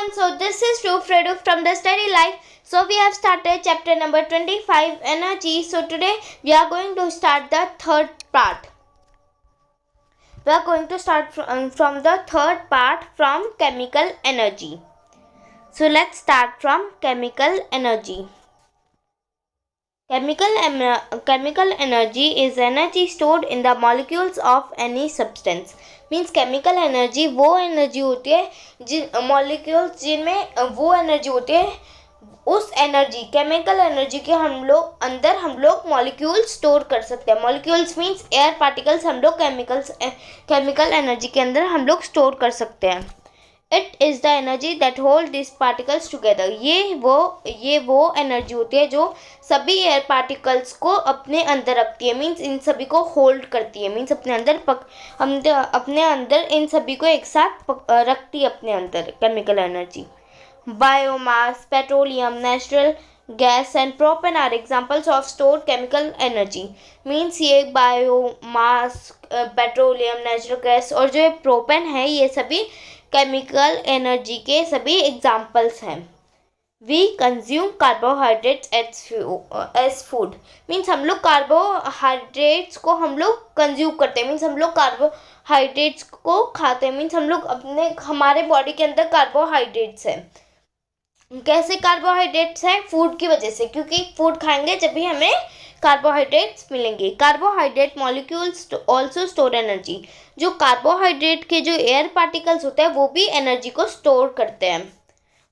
everyone, so this is Fredo from the Study Life. So we have started chapter number 25, energy. So today we are going to start the third part. We are going to start from the third part from chemical energy. So let's start from chemical energy. Chemical energy is energy stored in the molecules of any substance. Means chemical energy वो energy होती है जिन molecules जिनमें वो energy होती है, उस energy chemical energy के हम लोग मॉलिक्यूल स्टोर कर सकते हैं. मॉलिक्यूल्स मीन्स एयर पार्टिकल्स हम लोग केमिकल एनर्जी के अंदर हम लोग स्टोर कर सकते हैं. It is the energy that hold this particles together. ये वो एनर्जी होती है जो सभी एयर पार्टिकल्स को अपने अंदर रखती है. मीन्स इन सभी को होल्ड करती है. मीन्स अपने अंदर इन सभी को एक साथ रखती है अपने अंदर chemical energy. Biomass, petroleum, natural gas and propane are examples of stored chemical energy. Means ये बायोमास, पेट्रोलियम, नेचुरल गैस और जो प्रोपेन है ये सभी केमिकल एनर्जी के सभी एग्जाम्पल्स हैं. We consume carbohydrates as food. Means हम लोग कार्बोहाइड्रेट्स को हम लोग कंज्यूम करते हैं. मीन्स हम लोग कार्बोहाइड्रेट्स को खाते हैं. मीन्स हम लोग हमारे बॉडी के अंदर कार्बोहाइड्रेट्स है. कैसे कार्बोहाइड्रेट्स है? फूड की वजह से, क्योंकि फूड खाएंगे जब भी हमें कार्बोहाइड्रेट्स मिलेंगे. Carbohydrate molecules also store energy. जो कार्बोहाइड्रेट के जो एयर पार्टिकल्स होते हैं वो भी एनर्जी को स्टोर करते हैं.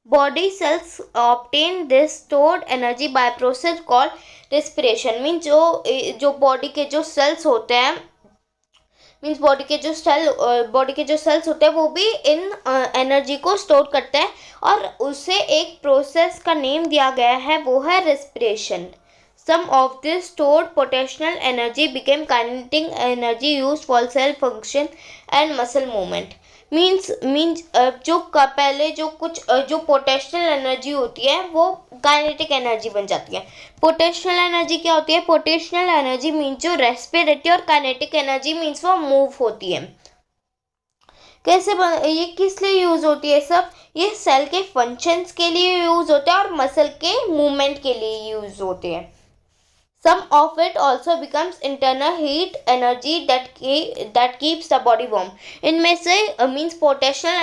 Body cells obtain this stored energy by process called respiration. Means जो बॉडी के जो सेल्स होते हैं, मीन्स बॉडी के जो सेल्स होते हैं वो भी इन एनर्जी को स्टोर करते हैं और उसे एक प्रोसेस का नेम दिया गया है, वो है respiration. Some of this stored potential energy became kinetic energy used for cell function and muscle movement. Means जो पोटेंशियल एनर्जी होती है वो काइनेटिक एनर्जी बन जाती है. पोटेंशियल एनर्जी क्या होती है? पोटेंशियल एनर्जी मीन्स जो रेस्पिरेटरी, और काइनेटिक एनर्जी मीन्स वो मूव होती है. ये किस लिए यूज़ होती है? सब ये सेल के फंक्शंस के लिए यूज़ होते हैं और मसल के मूवमेंट के लिए यूज़ होते हैं. Some of it also becomes internal heat energy that keeps the body warm. इनमें से मीन्स पोटेंशियल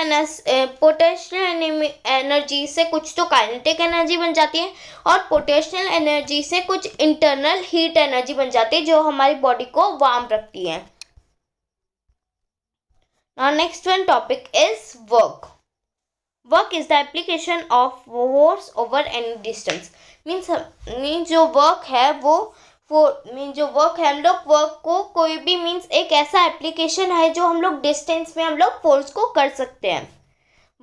एनर्जी से कुछ तो काइनेटिक एनर्जी बन जाती है और पोटेंशियल एनर्जी से कुछ इंटरनल हीट एनर्जी बन जाती है जो हमारी बॉडी को वार्म रखती है. Now next one topic is work. Work is the application of force over any distance. Means जो वर्क है हम लोग वर्क को कोई भी मीन्स एक ऐसा एप्लीकेशन है जो हम लोग डिस्टेंस में हम लोग फोर्स को कर सकते हैं.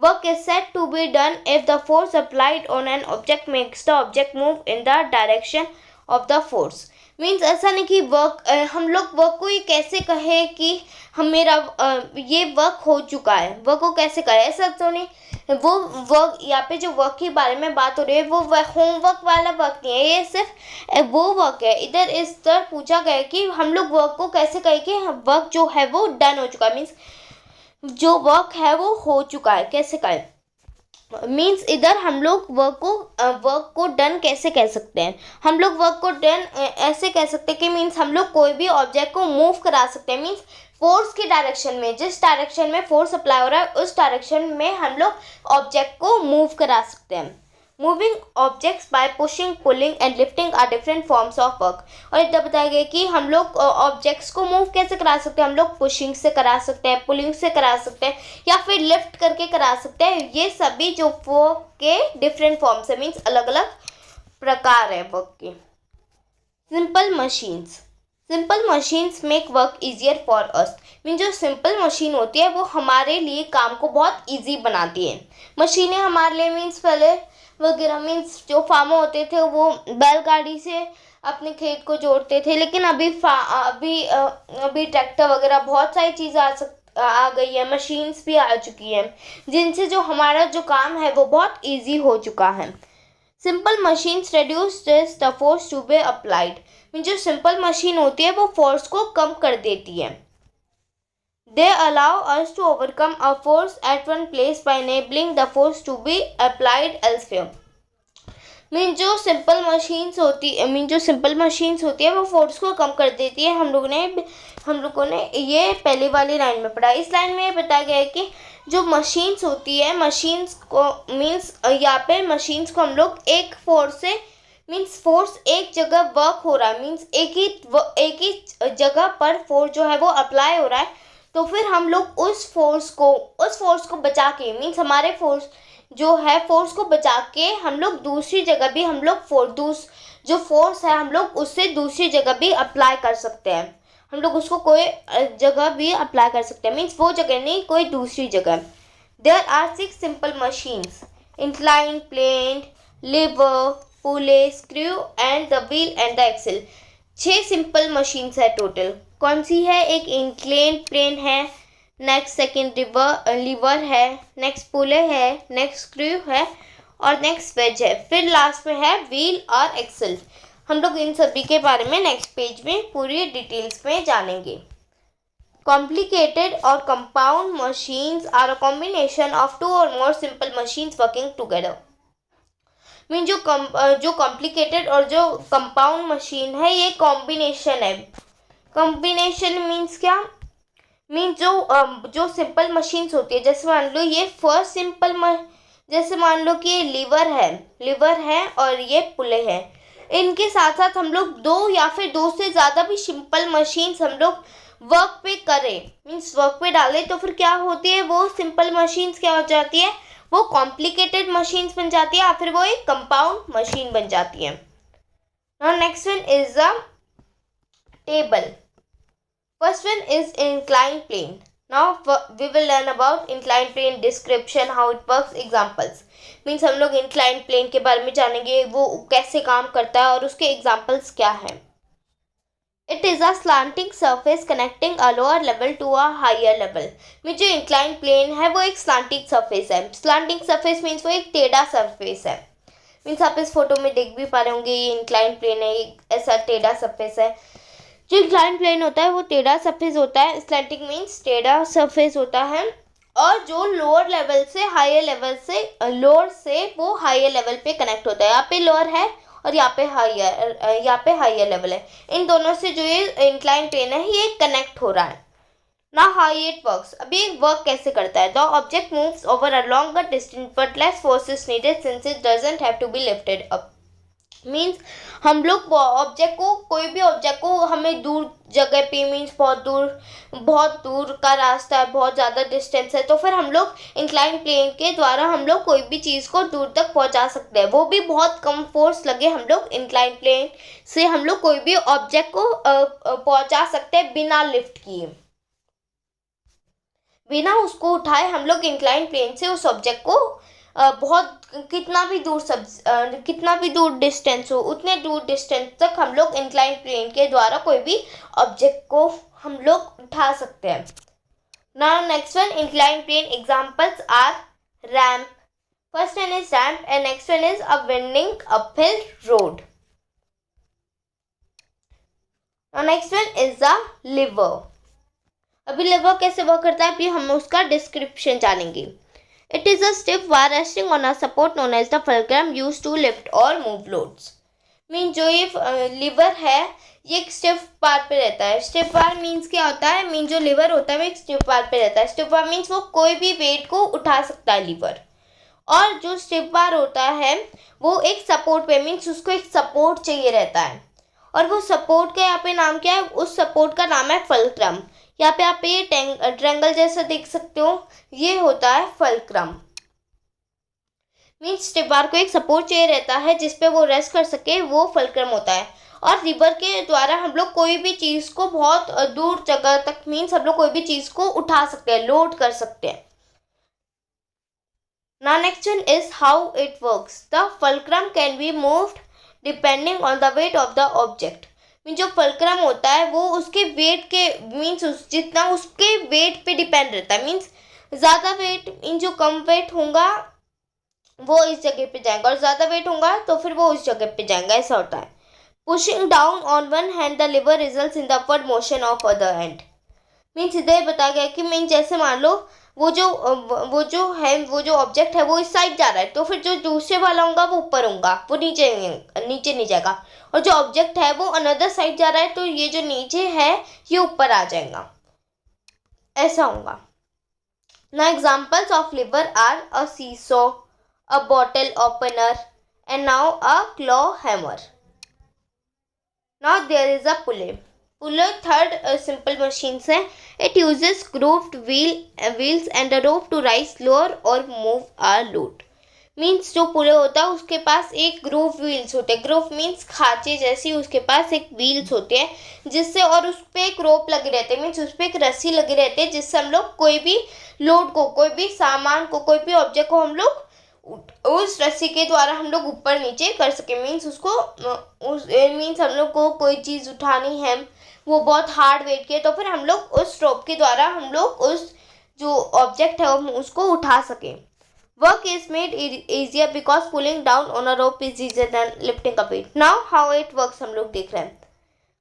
Work is said to be done if the force applied on an object makes the object move in the direction of the force. Means ऐसा नहीं कि हम लोग वर्क को ये कैसे कहे कि ये वर्क हो चुका है. वर्क को कैसे कहे? ऐसा तो नहीं. वो वर्क, यहाँ पे जो वर्क के बारे में बात हो रही है वो होमवर्क वाला वर्क नहीं है, ये सिर्फ वो वर्क है. इधर इस तरह पूछा गया कि हम लोग वर्क को कैसे कहें कि वर्क जो है वो डन हो चुका है. मीन्स जो वर्क है वो हो चुका है, कैसे कहें? मीन्स इधर हम लोग वर्क को डन कैसे कह सकते हैं? हम लोग वर्क को डन ऐसे कह सकते हैं कि मीन्स हम लोग कोई भी ऑब्जेक्ट को मूव करा सकते हैं. मीन्स फोर्स की डायरेक्शन में, जिस डायरेक्शन में फोर्स अप्लाई हो रहा है उस डायरेक्शन में हम लोग ऑब्जेक्ट को मूव करा सकते हैं. Moving objects by pushing, pulling and lifting are different forms of work. और इधर बताया गया कि हम लोग ऑब्जेक्ट्स को मूव कैसे करा सकते हैं. हम लोग पुशिंग से करा सकते हैं, पुलिंग से करा सकते हैं या फिर लिफ्ट करके करा सकते हैं. ये सभी जो वर्क के डिफरेंट फॉर्म्स है, मीन्स अलग अलग प्रकार है वर्क के. Simple machines make work easier for us. Means जो सिंपल मशीन होती है वो हमारे लिए काम को बहुत ईजी बनाती है. मशीनें हमारे लिए मीन्स पहले वगैरह मीन्स जो फार्मर होते थे वो बैलगाड़ी से अपने खेत को जोड़ते थे, लेकिन अभी ट्रैक्टर वगैरह बहुत सारी चीज़ें आ गई है, मशीन्स भी आ चुकी हैं जिनसे जो हमारा जो काम है वो बहुत ईजी हो चुका है. Simple machines reduce the force to be applied. जो सिंपल मशीन होती है वो फोर्स को कम कर देती है. They allow us to overcome a force at one place by enabling the force to be applied elsewhere. जो सिंपल मशीन्स होती है वो फोर्स को कम कर देती है। हम लोगों ने ये पहली वाली लाइन में पढ़ा। इस लाइन में ये बताया गया है कि जो मशीन्स होती है, मशीन्स को यहाँ पे मशीन्स को हम लोग एक फोर्स से फोर्स एक जगह वर्क हो रहा है, एक ही जगह पर फोर्स जो है वो अप्लाई हो रहा है, तो फिर हम लोग उस फोर्स को बचा के हमारे फोर्स जो है फोर्स को बचा के हम लोग दूसरी जगह भी जो फोर्स है हम लोग उससे दूसरी जगह भी अप्लाई कर सकते हैं। हम लोग उसको कोई जगह भी अप्लाई कर सकते हैं, वो जगह नहीं, कोई दूसरी जगह। There are 6 simple machines: incline plane, lever, pulley, screw and the wheel and the axle. 6 simple machines है टोटल। कौन सी है? एक इंक्लाइन प्लेन है, नेक्स्ट सेकेंड लीवर है, नेक्स्ट पुले है, नेक्स्ट स्क्रू है और नेक्स्ट वेज है, फिर लास्ट में है व्हील और एक्सल। हम लोग इन सभी के बारे में नेक्स्ट पेज में पूरी डिटेल्स में जानेंगे। कॉम्प्लिकेटेड और compound machines are a combination of 2 or more simple machines working together. जो कॉम्प्लिकेटेड और जो कंपाउंड मशीन है ये कॉम्बिनेशन है। कॉम्बिनेशन मीन्स क्या? जो सिंपल मशीन्स होती है, जैसे मान लो ये फर्स्ट जैसे मान लो कि ये लीवर है और ये पुले है। इनके साथ साथ हम लोग 2 या फिर 2 से ज़्यादा भी सिंपल मशीन्स हम लोग वर्क पे करें, वर्क पे डालें, तो फिर क्या होती है, वो सिंपल मशीन्स क्या हो जाती है, वो कॉम्प्लिकेटेड मशीन्स बन जाती है या फिर वो एक कंपाउंड मशीन बन जाती है। Now next one is the table. First one is inclined plane. Now we will learn about inclined plane description, how it works, examples. हम लोग inclined plane के बारे में जानेंगे, वो कैसे काम करता है और उसके examples क्या हैं। It is a slanting surface connecting a lower level to a higher level. जो inclined plane है वो एक slanting surface है। Slanting surface means वो एक टेढ़ा surface है। आप इस फोटो में देख भी पा रहे होंगे, ये inclined plane है, एक ऐसा टेढ़ा surface है। जो इंक्लाइन प्लेन होता है वो टेढ़ा सरफेस होता है, स्लैंटिंग मीन्स टेढ़ा सरफेस होता है, और जो लोअर से वो हायर लेवल पे कनेक्ट होता है। यहाँ पे लोअर है और यहाँ पे हायर लेवल है। इन दोनों से जो ये इंक्लाइन प्लेन है ये कनेक्ट हो रहा है। ना हाउ इट वर्क्स। अभी वर्क कैसे करता है? The object moves over a longer distance but less force is needed since it doesn't have to be lifted up. हम लोग कोई भी ऑब्जेक्ट को हमें दूर जगह पे बहुत दूर का रास्ता है, बहुत ज़्यादा डिस्टेंस है, तो फिर हम लोग इंक्लाइन प्लेन के द्वारा हम लोग कोई भी चीज़ को दूर तक पहुंचा सकते हैं। वो भी बहुत कम फोर्स लगे हम लोग इंक्लाइन प्लेन से हम लोग कोई भी ऑब्जेक्ट को पहुंचा सकते हैं बिना लिफ्ट किए, बिना उसको उठाए। हम लोग इंक्लाइन प्लेन से उस ऑब्जेक्ट को कितना भी दूर डिस्टेंस हो, उतने दूर डिस्टेंस तक हम लोग इंक्लाइन प्लेन के द्वारा कोई भी ऑब्जेक्ट को हम लोग उठा सकते हैं। Now next one, incline plane examples are ramp. First one is ramp and next one is a winding uphill road. Next one is the lever. अभी लिवर कैसे वर्क करता है, अभी हम उसका डिस्क्रिप्शन जानेंगे। It is a stiff bar resting on a support known as the fulcrum used to lift or move loads. जो ये लीवर है ये एक स्टिफ बार पे रहता है। स्टिफ बार मीन्स क्या होता है? जो लीवर होता है वो एक स्टिफ बार पे रहता है। स्टिफ बार मीन्स वो कोई भी वेट को उठा सकता है लीवर। और जो स्टिफ बार होता है वो एक सपोर्ट पे उसको एक सपोर्ट चाहिए रहता है, और वो सपोर्ट का यहाँ पे नाम क्या है? उस सपोर्ट का नाम है फल्क्रम। यहाँ पे आप ये ट्रायंगल जैसा देख सकते हो, ये होता है फल्क्रम। स्टिफ बार को एक सपोर्ट चाहिए रहता है जिसपे वो रेस्ट कर सके, वो फल्क्रम होता है। और लीवर के द्वारा हम लोग कोई भी चीज को बहुत दूर जगह तक हम लोग कोई भी चीज को उठा सकते हैं, लोड कर सकते हैं। Now next one is how it works. The fulcrum can be moved depending on the weight of the object. जो फल्क्रम होता है वो उसके वेट के जितना उसके वेट पे डिपेंड रहता है। ज़्यादा वेट जो कम वेट होगा वो इस जगह पे जाएगा, और ज़्यादा वेट होगा तो फिर वो उस जगह पे जाएगा, ऐसा होता है। Pushing down on one hand the liver results in the upward motion of other hand. Means इधर बताया गया कि मीन जैसे मान लो वो जो ऑब्जेक्ट है वो इस साइड जा रहा है, तो फिर जो दूसरे वाला होगा वो ऊपर होगा, वो नीचे नीचे नहीं जाएगा। और जो ऑब्जेक्ट है वो अनदर साइड जा रहा है, तो ये जो नीचे है ये ऊपर आ जाएगा, ऐसा होगा। Now examples of lever are a seesaw, a bottle opener, and now a claw hammer. Now there is a pulley. Pulley third simple machines है. It uses grooved wheels and a rope to rise, lower or move a load. Means जो पुले होता है उसके पास एक groove wheels होते हैं। Groove means खांचे जैसी उसके पास एक व्हील्स होते हैं जिससे, और उस पर एक रोप लगे रहते हैं, मीन्स उस पर एक रस्सी लगी रहती है जिससे हम लोग कोई भी लोड को, कोई भी सामान को, कोई भी ऑब्जेक्ट को हम लोग उस रस्सी के द्वारा हम लोग ऊपर नीचे कर सके। मीन्स उसको मीन्स हम लोग को कोई चीज़ उठानी है, वो बहुत हार्ड वेट की है, तो फिर हम लोग उस रोप के द्वारा हम लोग उस जो ऑब्जेक्ट है उसको उठा सकें। Work is made easier because pulling down on a rope is easier than lifting a weight. Now how it works हम लोग देख रहे हैं।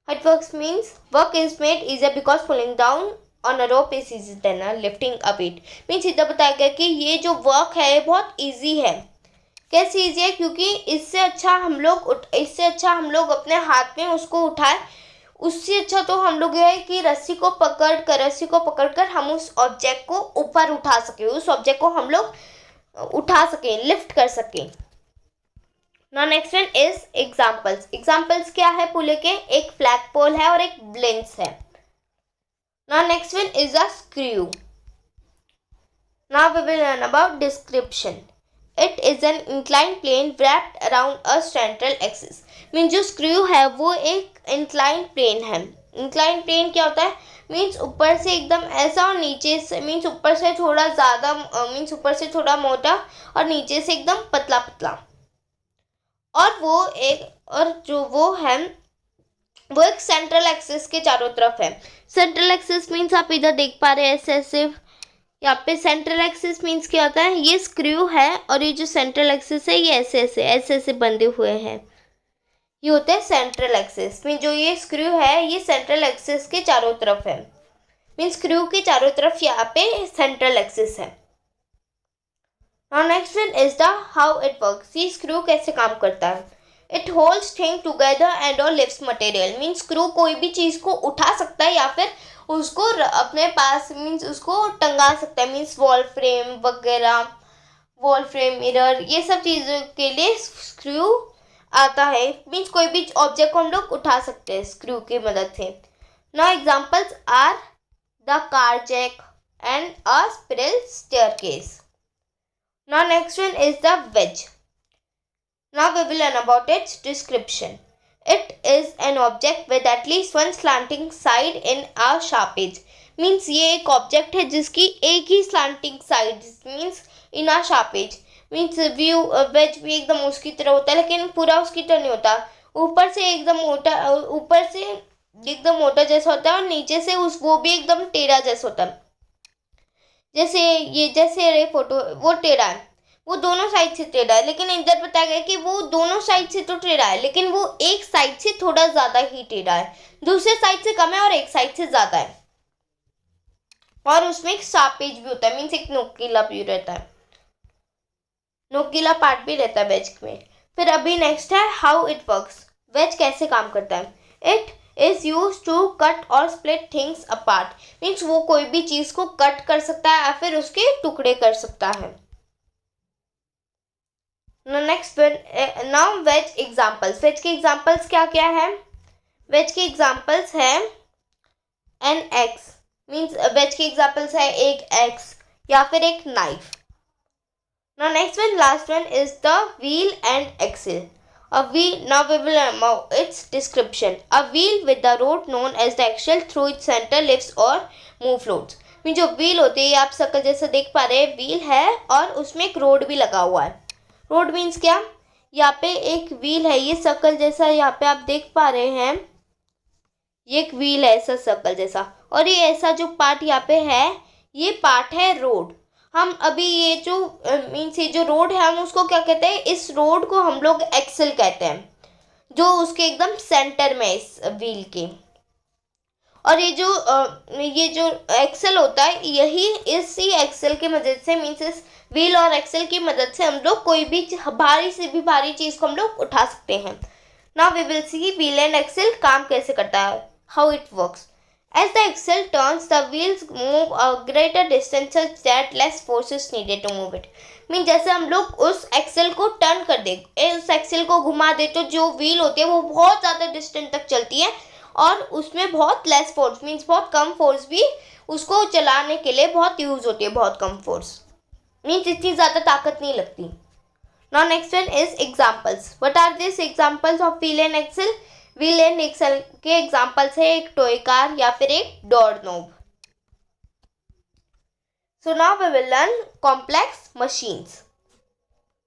How it works means work is made easier because pulling down on a rope is easier than lifting a weight. Means इतना बताया गया कि ये जो वर्क है बहुत ईजी है। कैसे ईजी है? क्योंकि इससे अच्छा हम लोग अपने हाथ में उसको उठाए, उससे अच्छा तो हम लोग ये है कि रस्सी को पकड़कर हम उस ऑब्जेक्ट को ऊपर उठा सके, उस ऑब्जेक्ट को हम लोग उठा सके, लिफ्ट कर सके। Now next one is examples. Examples क्या है पुले के? एक फ्लैग पोल है और एक ब्लेंस है। Now next one is a screw. Now we will learn about description. It is an incline plane wrapped around a central axis. Mean जो screw है वो एक इंक्लाइन प्लेन है। इंक्लाइन प्लेन क्या होता है? मीन्स ऊपर से एकदम ऐसा और नीचे से मीन्स ऊपर से थोड़ा ज़्यादा मीन्स ऊपर से थोड़ा मोटा और नीचे से एकदम पतला पतला। और वो एक सेंट्रल एक्सिस के चारों तरफ है। सेंट्रल एक्सिस मीन्स आप इधर देख पा रहे हैं ऐसे यहाँ पे सेंट्रल एक्सिस मीन्स क्या होता है? ये स्क्रू है और ये जो सेंट्रल एक्सिस है ये ऐसे बंधे हुए हैं, ये होता है सेंट्रल एक्सिस। मीन जो ये स्क्रू है ये सेंट्रल एक्सिस के चारों तरफ है। मीन स्क्रू के चारों तरफ यहाँ पे सेंट्रल एक्सिस है। Now next one is the how it works. ये स्क्रू कैसे काम करता है? It holds thing together and और लिफ्ट्स मटेरियल। मीन स्क्रू कोई भी चीज़ को उठा सकता है या फिर उसको अपने पास मीन्स उसको टंगा सकता है। मीन्स वॉल फ्रेम वगैरह, वॉल फ्रेम, मिरर, ये सब चीज़ों के लिए स्क्रू आता है। मीन्स कोई भी ऑब्जेक्ट को हम लोग उठा सकते हैं स्क्रू की मदद से। Now examples are the car jack and a spiral staircase. Now next one is the wedge. Now we will learn about its description. It is an object with at least one slanting side in a sharp edge. Means ये एक object है जिसकी एक ही slanting side means in a sharp edge. Means wedge भी एकदम उसकी तरह होता है लेकिन पूरा उसकी तरह नहीं होता। ऊपर से एकदम मोटा जैसा होता है और नीचे से वो भी एकदम टेढ़ा जैसा होता है। जैसे फोटो वो टेढ़ा है, वो दोनों साइड से टेढ़ा है, लेकिन इधर बताया गया कि वो दोनों साइड से तो टेढ़ा है लेकिन वो एक साइड से थोड़ा ज़्यादा ही टेढ़ा है, दूसरे साइड से कम है और एक साइड से ज़्यादा है। और उसमें एक शार्प एज भी होता है, मीन्स एक नोकीला भी रहता है, नोकीला पार्ट भी रहता है वेज में। फिर अभी नेक्स्ट है हाउ इट वर्क्स। वेज कैसे काम करता है? It is use to cut or split things apart. Means वो कोई भी चीज को कट कर सकता है या फिर उसके टुकड़े कर सकता है। Next now wedge examples. Wedge के एग्जांपल्स क्या क्या है? वेज के एग्जांपल्स है एन एक्स। मीन्स वेज के एग्जांपल्स है एक एक्स या फिर एक knife. Now next one, last one is the wheel and axle. A wheel, now we will learn about its description. A wheel with the rod known as the axle through its center lifts or move loads. Mean जो wheel होती है आप circle जैसा देख पा रहे हैं, wheel है और उसमें एक रोड भी लगा हुआ है। रोड मीन्स क्या? यहाँ पे एक व्हील है, ये सर्कल जैसा यहाँ पे आप देख पा रहे हैं, ये एक व्हील है ऐसा सर्कल जैसा, और ये ऐसा जो पार्ट यहाँ पे है ये पार्ट है रोड। हम अभी ये जो मीन्स ये जो रोड है हम उसको क्या कहते हैं? इस रोड को हम लोग एक्सल कहते हैं जो उसके एकदम सेंटर में इस व्हील के। और ये जो एक्सेल होता है, यही इसी एक्सेल की मदद से, मीन्स इस व्हील और एक्सेल की मदद से हम लोग कोई भी भारी से भी भारी चीज़ को हम लोग उठा सकते हैं। Now we will see wheel and axle काम कैसे करता है, how it works. As the axle turns, the wheels move a greater distance such that less force is needed to move it. Mean जैसे हम लोग उस एक्सेल को turn कर दे, उस एक्सेल को घुमा दे, तो जो व्हील होती है वो बहुत ज़्यादा डिस्टेंस तक चलती है और उसमें बहुत लेस फोर्स, मीन्स बहुत कम फोर्स भी उसको चलाने के लिए बहुत यूज़ होती है, बहुत कम फोर्स, मीन्स इतनी ज़्यादा ताकत नहीं लगती। Now next one is examples. What are this examples of wheel and axle. Wheel and axle के एग्जाम्पल्स है एक टॉय कार या फिर एक door knob. So now we will learn complex machines.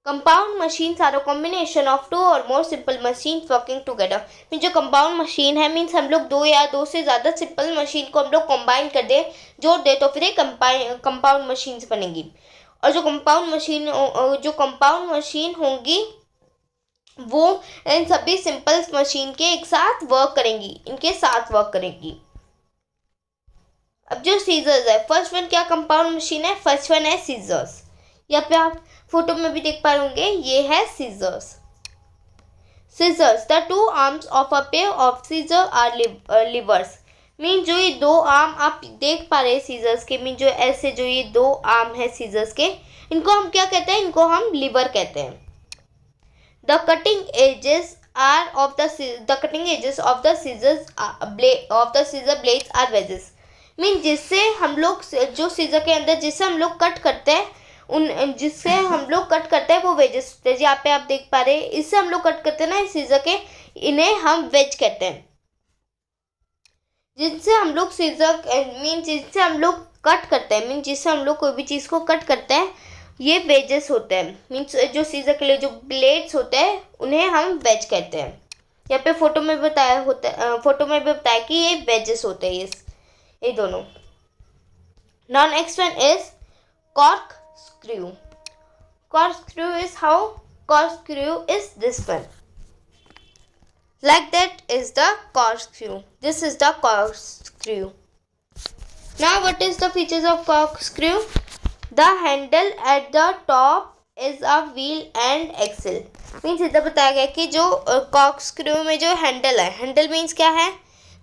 Compound machines are a combination of two or more simple machines working together. Mean जो compound machine है, means हम लोग दो या दो से ज़्यादा सिंपल मशीन को हम लोग कंबाइन कर दे, जोड़ दे, तो फिर एक कंपाउंड मशीन्स बनेगी। और जो कंपाउंड मशीन होंगी वो इन सभी सिंपल मशीन के एक साथ वर्क करेंगी, इनके साथ वर्क करेंगी। अब जो सीजर्स है, फर्स्ट वन क्या कंपाउंड मशीन है, फर्स्ट वन है सीजर्स। यहाँ पे आप फोटो में भी देख पा होंगे, ये है scissors. Scissors, the two arms of a pair of scissor are levers. Mean जो ये दो आर्म आप देख पा रहे हैं सीजर्स के, मीन जो ऐसे जो ये दो आर्म है सीजर्स के, इनको हम क्या कहते हैं, इनको हम लिवर कहते हैं। The cutting edges of the scissor blades are wedges. Mean जिससे हम लोग जो सीजर के अंदर जिससे हम लोग कट करते हैं, जिससे हम लोग कट करते हैं वो वेजेस होते हैं। यहाँ पे आप देख पा रहे हैं, इससे हम लोग कट करते हैं ना इस सीजर के, इन्हें हम वेज कहते हैं। जिनसे हम लोग जिससे हम लोग कट करते हैं, मीन जिससे हम लोग कोई भी चीज़ को कट करते हैं, ये वेजेस होते हैं। मीन्स जो सीजर के लिए जो ब्लेड्स होते हैं उन्हें हम वेज कहते हैं। यहाँ पे फोटो में भी बताया कि ये वेजेस होते हैं, ये दोनों। Now next one is cork screw. Cork screw is how cork screw is this one, like that is the corkscrew. This is the corkscrew. Now what is the features of corkscrew? The handle at the top is a wheel and axle. Means इधर बताया गया कि जो corkscrew में जो handle है, handle means क्या है,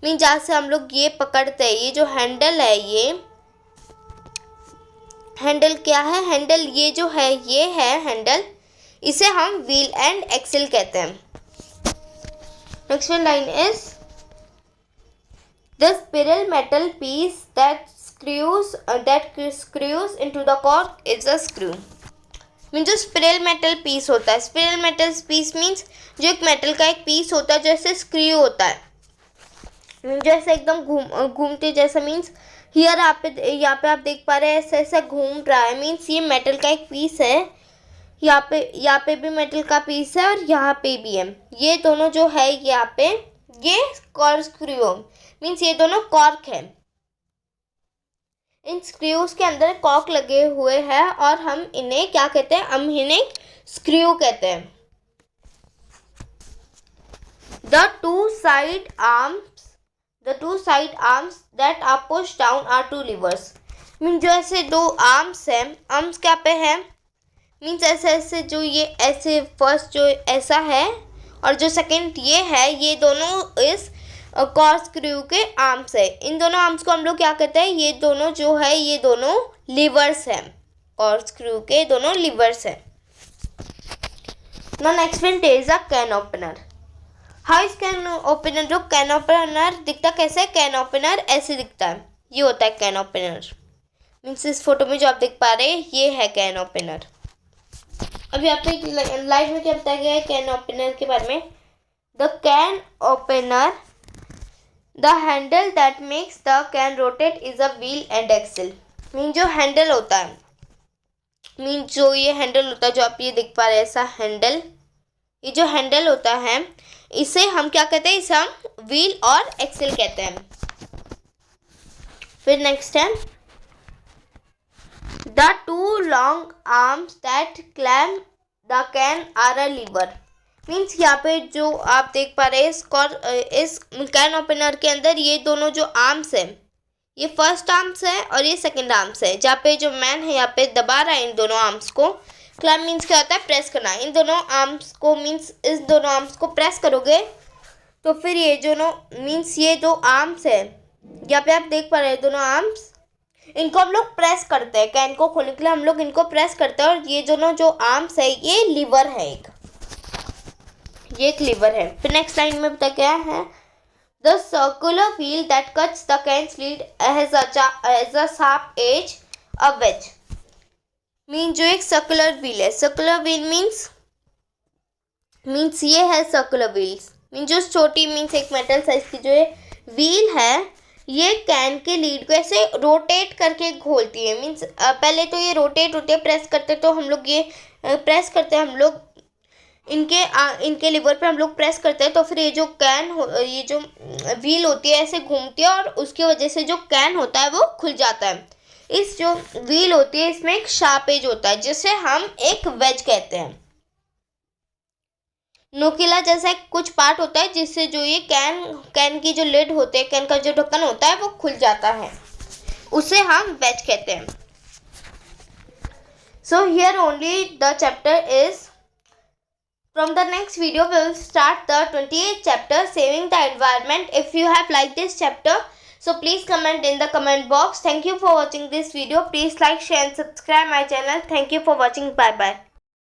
मीन्स जहाँ से हम लोग ये पकड़ते हैं, ये जो हैंडल है, ये हैंडल क्या है, हैंडल ये जो है, ये है हैंडल, इसे हम व्हील एंड एक्सेल कहते हैं। Next one line is the spiral metal piece that screws into the cork is a screw. Mean जो स्पिरल मेटल पीस होता है, स्पिरल मेटल पीस मीन्स जो एक मेटल का एक पीस होता है जैसे स्क्रू होता है, जैसे एकदम घूमते जैसा, मीन्स यहाँ पे आप देख पा रहे हैं ऐसा ऐसा घूम रहा है, मीन्स ये मेटल का एक पीस है। यहाँ पे भी मेटल का पीस है और यहाँ पे भी है, ये दोनों जो है यहाँ पे, ये कॉर्कस्क्रू मीन्स ये दोनों कॉर्क है। इन स्क्रूज के अंदर कॉर्क लगे हुए हैं और हम इन्हें क्या कहते हैं, हम इन्हें स्क्रू कहते हैं। The two side arms that are pushed down are two levers. Mean जो ऐसे दो आर्म्स हैं, आर्म्स क्या पे है, मीन्स ऐसे जो ये ऐसे फर्स्ट जो ऐसा है और जो सेकंड ये है, ये दोनों इस कॉर्कस्क्रू के आर्म्स है। इन दोनों आर्म्स को हम लोग क्या कहते हैं, ये दोनों जो है ये दोनों लिवर्स हैं, कॉर्कस्क्रू के दोनों लिवर्स हैं। Now next one is a can opener. How is can opener, जो कैन ओपनर दिखता कैसे है, कैन ओपनर ऐसे दिखता है, ये होता है कैन ओपनर। मीन्स इस फोटो में जो आप देख पा रहे हैं ये है कैन ओपनर। अभी आप लाइव में क्या बताया गया है कैन ओपनर के बारे में। The can opener, the handle that makes the can rotate is a wheel and axle. Mean जो हैंडल होता है, मीन जो ये हैंडल होता है जो आप ये देख पा रहे हैं ऐसा हैंडल, ये जो हैंडल होता है इसे हम क्या कहते हैं, इसे हम व्हील और एक्सेल कहते हैं। फिर नेक्स्ट है the two long arms that clamp the can are a lever. Means यहाँ पे जो आप देख पा रहे हैं इस कैन ओपनर के अंदर ये दोनों जो आर्म्स है, ये फर्स्ट आर्म्स है और ये सेकंड आर्म्स है। जहाँ पे जो मैन है यहाँ पे दबा रहा है इन दोनों आर्म्स को। क्लैम्प मीन्स क्या होता है, प्रेस करना। इन दोनों आर्म्स को मीन्स इस दोनों आर्म्स को प्रेस करोगे तो फिर ये दोनों मीन्स ये जो आर्म्स है यहाँ पे आप देख पा रहे हैं दोनों आर्म्स, इनको हम लोग प्रेस करते हैं। कैन को खोलने के लिए हम लोग इनको प्रेस करते हैं। और ये दोनों जो आर्म्स है ये लीवर है, ये एक लीवर है। फिर नेक्स्ट लाइन में बता क्या है, the circular wheel that cuts the can's lid has a sharp edge a wedge. Mean जो एक सर्कुलर व्हील है, सर्कुलर व्हील मीन्स ये है सर्कुलर व्हील्स मीन जो छोटी मीन्स एक मेटल साइज की जो व्हील है ये कैन के लीड को ऐसे रोटेट करके घोलती है। मीन्स पहले तो ये रोटेट होते हैं, प्रेस करते तो हम लोग ये प्रेस करते हैं हम लोग इनके लीवर पे हम लोग प्रेस करते हैं तो फिर ये जो ये जो व्हील होती है ऐसे घूमती है और उसकी वजह से जो कैन होता है वो खुल जाता है। इस जो व्हील होती है इसमें एक शार्प एज होता है जिसे हम एक वेज कहते हैं। नोकीला जैसा कुछ पार्ट होता है जिससे जो ये कैन की जो लिड होते हैं, कैन का जो ढक्कन होता है वो खुल जाता है, उसे हम वेज कहते हैं। So here only the chapter is. From the next video, we will start the 28th chapter, Saving the Environment. If you have liked this chapter, so please comment in the comment box. Thank you for watching this video. Please like, share and subscribe my channel. Thank you for watching. Bye bye.